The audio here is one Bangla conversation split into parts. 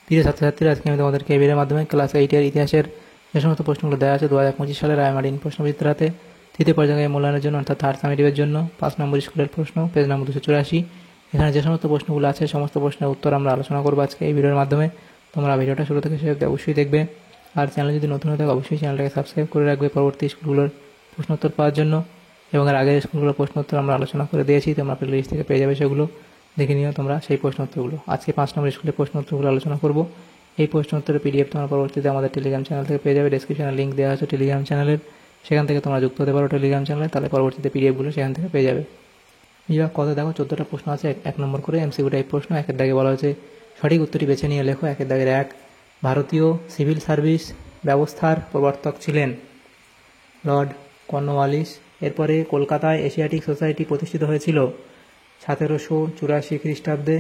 প্রিয় ছাত্রছাত্রীরা, আজকে আমি তোমাদেরকে এই ভিডিওর মাধ্যমে ক্লাস 8-এর ইতিহাসের যে সমস্ত প্রশ্নগুলো দেওয়া আছে 2025 সালের রায়মার্টিন প্রশ্নবিচিত্রাতে তৃতীয় পর্যায়ে মূল্যায়নের জন্য অর্থাৎ থার্ড সামেটিভের জন্য 5 নম্বর স্কুলের প্রশ্ন, পেজ নম্বর 284। এখানে যে সমস্ত প্রশ্নগুলো আছে সমস্ত প্রশ্নের উত্তর আমরা আলোচনা করবো আজকে এই ভিডিওর মাধ্যমে। তোমরা ভিডিওটা শুরু থেকে শেষ অবধি অবশ্যই দেখবে, আর চ্যানেল যদি নতুন হয়ে থাকে অবশ্যই চ্যানেলটাকে সাবস্ক্রাইব করে রাখবে পরবর্তী স্কুলগুলোর প্রশ্নোত্তর পাওয়ার জন্য। এবং এর আগের স্কুলগুলোর প্রশ্নোত্তর আমরা আলোচনা করে দিয়েছি, তোমরা প্লেলিস্ট থেকে পেয়ে যাবে, সেগুলো দেখে নিও তোমরা সেই প্রশ্নোত্তরগুলো। আজকে 5 নম্বর স্কুলের প্রশ্নোত্তরগুলো আলোচনা করব। এই প্রশ্নোত্তরের পিডিএফ তোমরা পরবর্তীতে আমাদের টেলিগ্রাম চ্যানেল থেকে পেয়ে যাবে। ডেসক্রিপশনে লিঙ্ক দেওয়া আছে টেলিগ্রাম চ্যানেলের, সেখান থেকে তোমরা যুক্ত হতে পারো টেলিগ্রাম চ্যানেলে, তাহলে পরবর্তীতে পিডিএফগুলো সেখান থেকে পেয়ে যাবে। বিভাগ কত দেখো 14টা প্রশ্ন আছে, 1 নম্বর করে এমসিকিউ টাইপ প্রশ্ন। 1-এর দাগে বলা হয়েছে সঠিক উত্তরটি বেছে নিয়ে লেখো। 1-এর দাগের 1, ভারতীয় সিভিল সার্ভিস ব্যবস্থার প্রবর্তক ছিলেন লর্ড কর্নওয়ালিস। এরপরে কলকাতায় এশিয়াটিক সোসাইটি প্রতিষ্ঠিত হয়েছিল 1784 খ্রিস্টাব্দে।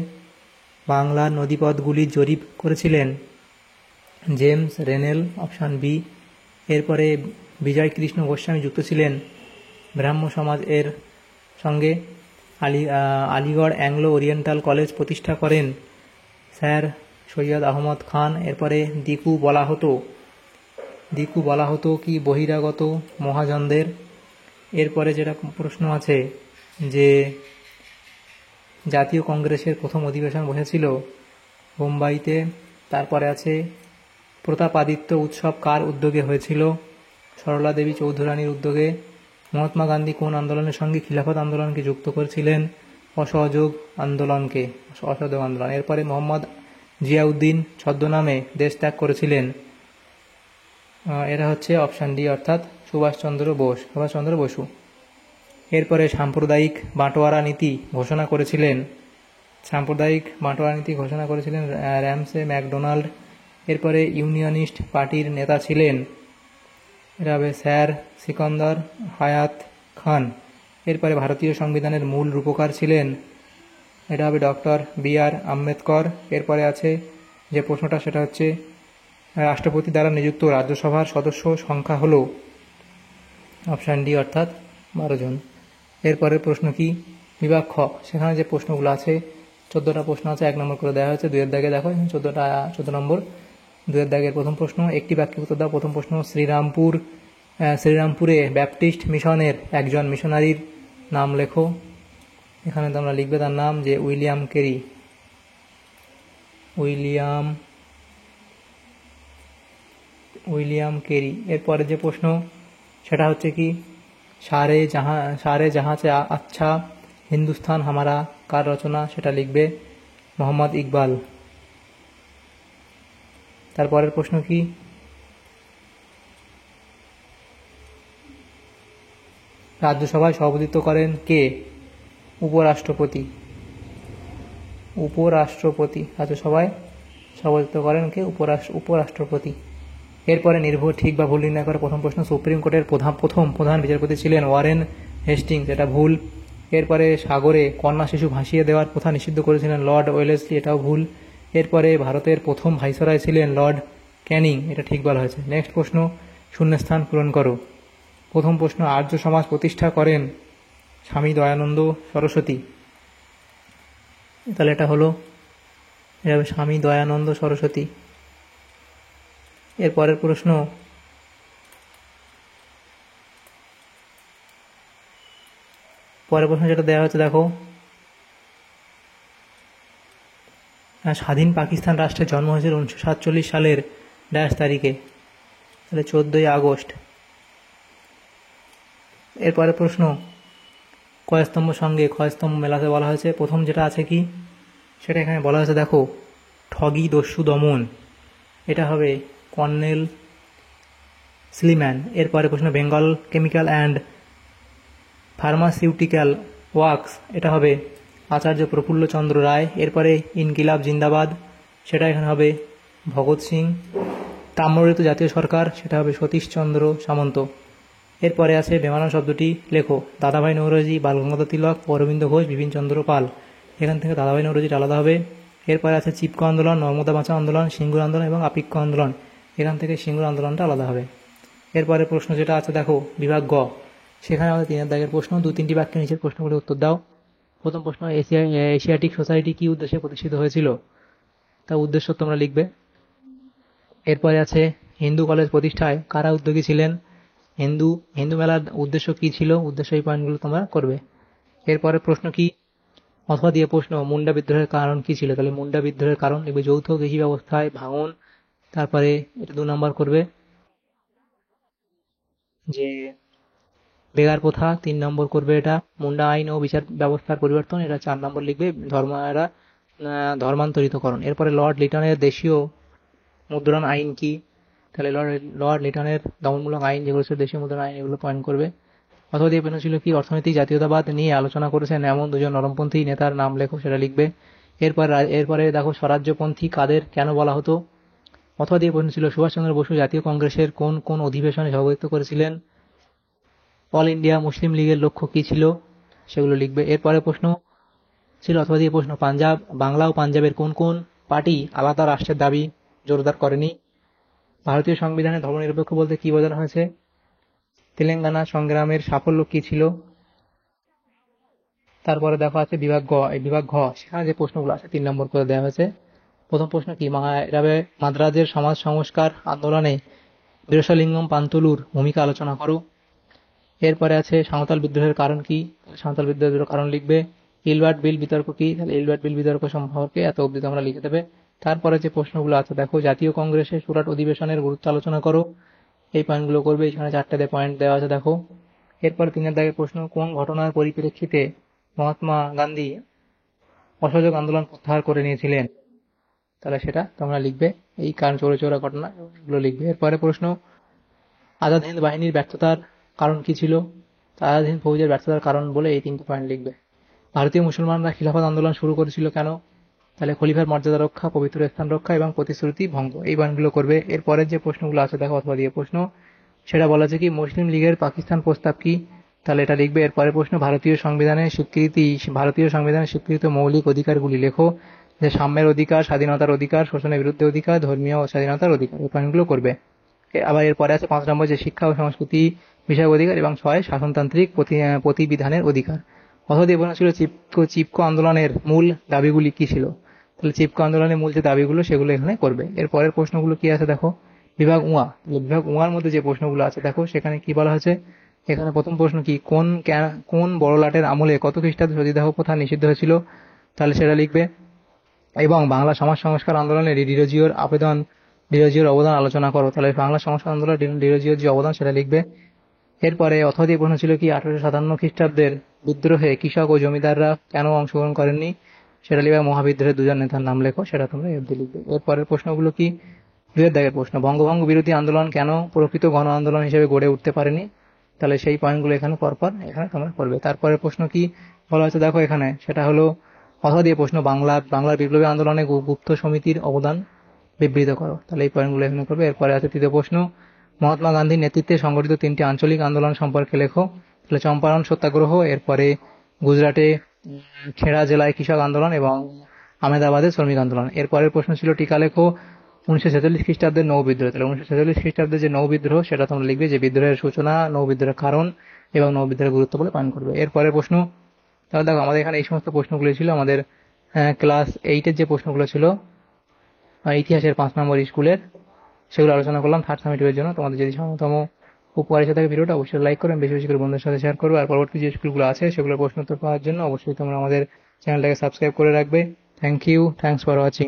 বাংলার নদীপথগুলি জরিপ করেছিলেন জেমস রেনেল, অপশান বি। এরপরে বিজয় কৃষ্ণ গোস্বামী যুক্ত ছিলেন ব্রাহ্ম সমাজ এর সঙ্গে। আলিগড় অ্যাংলো ওরিয়েন্টাল কলেজ প্রতিষ্ঠা করেন স্যার সৈয়দ আহমদ খান। এরপরে দিকু বলা হতো কি বহিরাগত মহাজনদের। এরপরে যেটা প্রশ্ন আছে যে জাতীয় কংগ্রেসের প্রথম অধিবেশন বসেছিল বোম্বাইতে। তারপরে আছে প্রতাপাদিত্য উৎসব কার উদ্যোগে হয়েছিল? সরলা দেবী চৌধুরানীর উদ্যোগে। মহাত্মা গান্ধী কোন আন্দোলনের সঙ্গে খিলাফত আন্দোলনকে যুক্ত করেছিলেন? অসহযোগ আন্দোলন। এরপরে মোহাম্মদ জিয়াউদ্দিন ছদ্মনামে দেশ ত্যাগ করেছিলেন। এরা হচ্ছে অপশান ডি, অর্থাৎ সুভাষচন্দ্র বসু। এরপরে সাম্প্রদায়িক বাঁটোয়ারা নীতি ঘোষণা করেছিলেন র্যামসে ম্যাকডোনাল্ড। এরপরে ইউনিয়নিস্ট পার্টির নেতা ছিলেন, এটা হবে স্যার সিকন্দর হায়াত খান। এরপরে ভারতীয় সংবিধানের মূল রূপকার ছিলেন, এটা হবে ডক্টর বি.আর. আম্বেদকর। এরপরে আছে যে প্রশ্নটা, সেটা হচ্ছে রাষ্ট্রপতি দ্বারা নিযুক্ত রাজ্যসভার সদস্য সংখ্যা হল অপশান ডি, অর্থাৎ 12 জন। এরপরের প্রশ্ন কি? বিভাগ খ, সেখানে যে প্রশ্নগুলো আছে 14টা প্রশ্ন আছে, 1 নম্বর করে দেওয়া হয়েছে। 2-এর দাগে দেখো 14 নম্বর। 2-এর দাগের প্রথম প্রশ্ন, একটি বাক্যে উত্তর দাও। প্রথম প্রশ্ন, শ্রীরামপুরে ব্যাপটিস্ট মিশনের একজন মিশনারির নাম লেখো। এখানে তোমরা লিখবে তার নাম যে উইলিয়াম কেরি। এরপরে যে প্রশ্ন সেটা হচ্ছে কি সারে জাহাঁ সে আচ্ছা হিন্দুস্তান হামারা কার রচনা? সেটা লিখবে মোহাম্মদ ইকবাল। তারপরের প্রশ্ন কি? রাজ্যসভায় সভাপতিত্ব করেন কে? উপরাষ্ট্রপতি। রাজ্যসভায় সভাপতিত্ব করেন কে? উপরাষ্ট্রপতি। এরপরে নির্ভুল ঠিক বা ভুল নির্ণয় করে প্রথম প্রশ্ন, সুপ্রিম কোর্টের প্রথম প্রধান বিচারপতি ছিলেন ওয়ারেন হেস্টিংস, এটা ভুল। এরপরে সাগরে কন্যা শিশু ভাসিয়ে দেওয়ার প্রথা নিষিদ্ধ করেছিলেন লর্ড ওয়েলেসলি, এটাও ভুল। এরপরে ভারতের প্রথম ভাইসরয় ছিলেন লর্ড ক্যানিং, এটা ঠিক বলা হয়েছে। নেক্সট প্রশ্ন, শূন্যস্থান পূরণ করো। প্রথম প্রশ্ন, আর্য সমাজ প্রতিষ্ঠা করেন স্বামী দয়ানন্দ সরস্বতী, তাহলে এটা হলো স্বামী দয়ানন্দ সরস্বতী। এরপরের প্রশ্ন, যেটা দেওয়া হচ্ছে দেখো, স্বাধীন পাকিস্তান রাষ্ট্রের জন্ম হয়েছিল 1947 সালের ড্যাশ তারিখে, তাহলে 14ই আগস্ট। এরপরের প্রশ্ন, কয়স্তম্ভ সঙ্গে ক্ষয়স্তম্ভ মেলাতে বলা হয়েছে? প্রথম যেটা আছে কি সেটা এখানে বলা হয়েছে দেখো, ঠগি দস্যু দমন, এটা হবে কর্নেল স্লিম্যান। এরপরে প্রশ্ন, Bengal chemical and pharmaceutical works, এটা হবে আচার্য প্রফুল্লচন্দ্র রায়। এরপরে ইনকিলাব জিন্দাবাদ, সেটা এখানে হবে ভগৎ সিং। তাম্রলিপ্ত জাতীয় সরকার, সেটা হবে সতীশচন্দ্র সামন্ত। এরপরে আছে বেমানান শব্দটি লেখো। দাদাভাই নৌরোজি, বালগঙ্গাধর তিলক, অরবিন্দ ঘোষ, বিপিনচন্দ্র পাল, এখান থেকে দাদাভাই নৌরোজিটা আলাদা হবে। এরপরে আছে চিপকো আন্দোলন, নর্মদা বাঁচাও আন্দোলন, সিঙ্গুর আন্দোলন এবং আপিক্য আন্দোলন, এখান থেকে সিঙ্গুর আন্দোলনটা আলাদা হবে। এরপরে প্রশ্ন যেটা আছে দেখো, বিভাগ গ, সেখানে আমাদের 3-এর দাগের প্রশ্ন, 2-3টি বাক্যে নিচের প্রশ্নগুলোর উত্তর দাও। প্রথম প্রশ্ন, এশিয়াটিক সোসাইটি কি উদ্দেশ্যে প্রতিষ্ঠিত হয়েছিল? তার উদ্দেশ্য তোমরা লিখবে। এরপরে আছে হিন্দু কলেজ প্রতিষ্ঠায় কারা উদ্যোগী ছিলেন, হিন্দু হিন্দু মেলার উদ্দেশ্য কি ছিল, উদ্দেশ্য এই পয়েন্টগুলো তোমরা করবে। এরপরে প্রশ্ন কি অথবা দিয়ে প্রশ্ন মুন্ডা বিদ্রোহের কারণ কি ছিল, তাহলে মুন্ডা বিদ্রোহের কারণ লিখবে যৌথ কৃষি ব্যবস্থায় ভাঙন। তারপরে এটা 2 নম্বর করবে যে বেগার প্রথা, 3 নম্বর করবে এটা মুন্ডা আইন ও বিচার ব্যবস্থার পরিবর্তন, এটা 4 নম্বর লিখবে ধর্মান্তরিতকরণ। এরপরে লর্ড লিটনের দেশীয় মুদ্রণ আইন কি, তাহলে লর্ড লিটনের দমনমূলক আইন যেগুলো ছিল দেশীয় মুদ্রণ আইন, এগুলো পয়েন্ট করবে। অথবা দিয়ে প্রশ্ন ছিল কি অর্থনৈতিক জাতীয়তাবাদ নিয়ে আলোচনা করেছেন এমন 2জন নরমপন্থী নেতার নাম লেখো, সেটা লিখবে। এরপরে দেখো স্বরাজ্যপন্থী কাদের কেন বলা হতো। অথবা দিয়ে প্রশ্ন ছিল সুভাষচন্দ্র বসু জাতীয় কংগ্রেসের কোন কোন অধিবেশনে সভাপতিত্ব করেছিলেন, অল ইন্ডিয়া মুসলিম লীগের লক্ষ্য কি ছিল, সেগুলো লিখবে। এরপরে প্রশ্ন ছিল অথবা দিয়ে প্রশ্ন বাংলা ও পাঞ্জাবের কোন কোন পার্টি আলাদা রাষ্ট্রের দাবি জোরদার করেনি। ভারতীয় সংবিধানে ধর্মনিরপেক্ষ বলতে কি বোঝানো হয়েছে, তেলেঙ্গানা সংগ্রামের সাফল্য কি ছিল। তারপরে দেখো আছে বিভাগ গ, এই বিভাগ ঘ সেখানে যে প্রশ্নগুলো আছে 3 নম্বর করে দেওয়া হয়েছে। প্রথম প্রশ্ন কি মাদ্রাজের সমাজ সংস্কার আন্দোলনে বীরেশলিঙ্গম পান্তুলুর ভূমিকা আলোচনা করো। এরপরে আছে সাঁওতাল বিদ্রোহের কারণ কি, সাঁওতাল বিদ্রোহের কারণ লিখবে। ইলবার্ট বিল বিতর্ক কি, তাহলে ইলবার্ট বিল বিতর্ক সম্পর্কে এত অবধি তোমরা লিখে দেবে। তারপরে যে প্রশ্নগুলো আছে দেখো জাতীয় কংগ্রেসে সুরাট অধিবেশনের গুরুত্ব আলোচনা করো, এই পয়েন্টগুলো করবে। এখানে 4টে পয়েন্ট দেওয়া আছে দেখো। এরপরে 3 দাগের প্রশ্ন কোন ঘটনার পরিপ্রেক্ষিতে মহাত্মা গান্ধী অসহযোগ আন্দোলন প্রত্যাহার করে নিয়েছিলেন, তাহলে সেটা তোমরা লিখবে। এই কারণ চৌরা ঘটনা এগুলো লিখবে। এরপরে প্রশ্ন আজাদ হিন্দ বাহিনীর ব্যর্থতার কারণ কি ছিল, আজাদ হিন্দ ফৌজের ব্যর্থতার কারণ বলে এই 3টে পয়েন্ট লিখবে। ভারতীয় মুসলমানরা খিলাফত আন্দোলন শুরু করেছিল কেন, তাহলে খলিফার মর্যাদা রক্ষা, পবিত্র স্থান রক্ষা এবং প্রতিশ্রুতি ভঙ্গ, এই পয়েন্টগুলো করবে। এরপরের যে প্রশ্নগুলো আছে দেখো অথবা দিয়ে প্রশ্ন সেটা বলা আছে কি মুসলিম লীগের পাকিস্তান প্রস্তাব কি, তাহলে এটা লিখবে। এরপরে প্রশ্ন ভারতীয় সংবিধানের স্বীকৃত মৌলিক অধিকারগুলি লেখো, যে সাম্যের অধিকার, স্বাধীনতার অধিকার, শোষণের বিরুদ্ধে অধিকার, ধর্মীয় ও স্বাধীনতার অধিকার, এই পয়েন্টগুলো করবে। আবার এরপরে আছে 5 নম্বর যে শিক্ষা ও সংস্কৃতি বিষয়ক অধিকার এবং 6 শাসনতান্ত্রিক প্রতিবিধানের অধিকার। অথবা দিয়ে ছিল চিপকো আন্দোলনের মূল দাবিগুলি কি ছিল, তাহলে চিপকো আন্দোলনের মূল যে দাবিগুলো সেগুলো এখানে করবে। এরপরের প্রশ্নগুলো কি আছে দেখো বিভাগ উয়া, বিভাগ উয়ার মধ্যে যে প্রশ্নগুলো আছে দেখো সেখানে কি বলা হয়েছে। এখানে প্রথম প্রশ্ন কি কোন বড়লাটের আমলে কত খ্রিস্টাব্দে সতীদাহ প্রথা নিষিদ্ধ হয়েছিল, তাহলে সেটা লিখবে। এবং বাংলা সমাজ সংস্কার আন্দোলনে ডিরোজিওর অবদান আলোচনা করো, তাহলে বাংলা সংস্কার আন্দোলনে ডিরোজিওর যে অবদান সেটা লিখবে। এরপরে অথবা দিয়ে প্রশ্ন ছিল কি 1857 খ্রিস্টাব্দের বিদ্রোহে কৃষক ও জমিদাররা কেন অংশগ্রহণ করেননি, সেটা লিখবে। মহাবিদ্রোহের 2জন নেতার নাম লেখো, সেটা তোমরা এফডি লিখবে। এরপরের প্রশ্নগুলো কি 2 দাগের প্রশ্ন বঙ্গভঙ্গ বিরোধী আন্দোলন কেন প্রকৃত গণ আন্দোলন হিসেবে গড়ে উঠতে পারেনি, তাহলে সেই পয়েন্টগুলো এখানে পরপর এখানে তোমরা করবে। তারপরের প্রশ্ন কি বলা হয়েছে দেখো এখানে, সেটা হলো অথবা দিয়ে প্রশ্ন বাংলার বিপ্লবী আন্দোলনে গুপ্ত সমিতির অবদান বিবৃত করো, তাহলে এই পয়েন্টগুলো এখানে করবে। এরপরে আছে 3 প্রশ্ন মহাত্মা গান্ধীর নেতৃত্বে সংগঠিত 3টি আঞ্চলিক আন্দোলন সম্পর্কে লেখো, তাহলে চম্পারণ সত্যাগ্রহ, এরপরে গুজরাটে খেড়া জেলায় কৃষক আন্দোলন এবং আহমেদাবাদে শ্রমিক আন্দোলন। এরপরের প্রশ্ন ছিল টিকা লেখো 1946 খ্রিস্টাব্দের নৌ বিদ্রোহ, তাহলে 1946 খ্রিস্টাব্দের যে নৌ বিদ্রোহ সেটা তোমরা লিখবে, যে বিদ্রোহের সূচনা, নৌ বিদ্রোহের কারণ এবং নৌ বিদ্রোহের গুরুত্ব বলে পয়েন্ট করবে। এরপরের প্রশ্ন তাহলে দেখো আমাদের এখানে এই সমস্ত প্রশ্নগুলো ছিল আমাদের ক্লাস 8-এর যে প্রশ্নগুলো ছিল ইতিহাসের 5 নম্বর স্কুলের, সেগুলো আলোচনা করলাম 3rd সামেটিভের জন্য। তোমাদের যদি সামান্যতম উপকার এসে থাকে ভিডিওটা অবশ্যই লাইক করবেন, বেশি বেশি করে বন্ধুদের সাথে শেয়ার করবে। আর পরবর্তী যে স্কুলগুলো আছে সেগুলোর প্রশ্ন উত্তর পাওয়ার জন্য অবশ্যই তোমরা আমাদের চ্যানেলটাকে সাবস্ক্রাইব করে রাখবে। Thanks for watching.